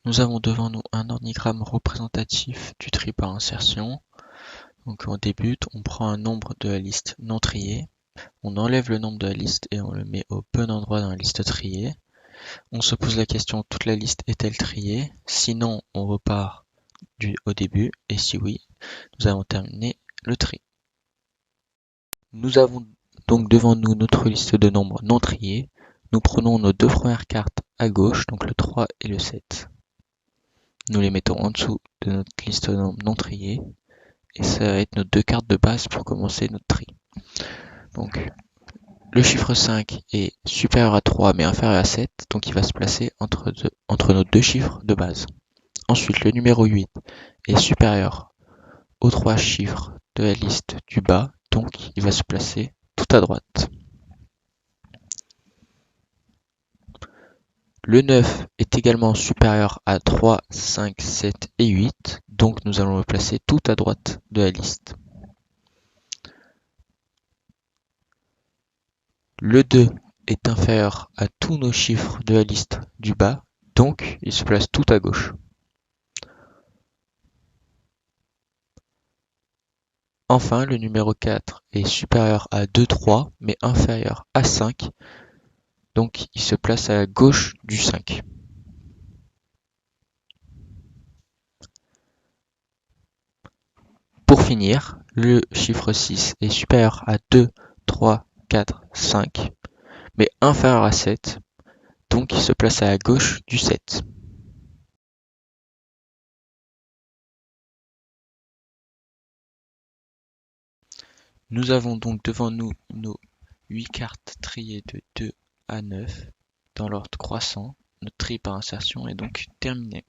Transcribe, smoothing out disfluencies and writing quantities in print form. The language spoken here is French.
Nous avons devant nous un organigramme représentatif du tri par insertion. Donc on débute, on prend un nombre de la liste non triée, on enlève le nombre de la liste et on le met au bon endroit dans la liste triée. On se pose la question, toute la liste est-elle triée? Sinon, on repart au début, et si oui, nous avons terminé le tri. Nous avons donc devant nous notre liste de nombres non triés. Nous prenons nos deux premières cartes à gauche, donc le 3 et le 7. Nous les mettons en dessous de notre liste de nombres non triés. Et ça va être nos deux cartes de base pour commencer notre tri. Donc, le chiffre 5 est supérieur à 3 mais inférieur à 7, donc il va se placer entre nos deux chiffres de base. Ensuite, le numéro 8 est supérieur aux trois chiffres de la liste du bas, donc il va se placer tout à droite. Le 9 est également supérieur à 3, 5, 7 et 8, donc nous allons le placer tout à droite de la liste. Le 2 est inférieur à tous nos chiffres de la liste du bas, donc il se place tout à gauche. Enfin, le numéro 4 est supérieur à 2, 3, mais inférieur à 5, donc il se place à la gauche du 5. Pour finir, le chiffre 6 est supérieur à 2, 3, 4, 5, mais inférieur à 7, donc il se place à la gauche du 7. Nous avons donc devant nous nos 8 cartes triées de 2 à 9 dans l'ordre croissant. Notre tri par insertion est donc terminé.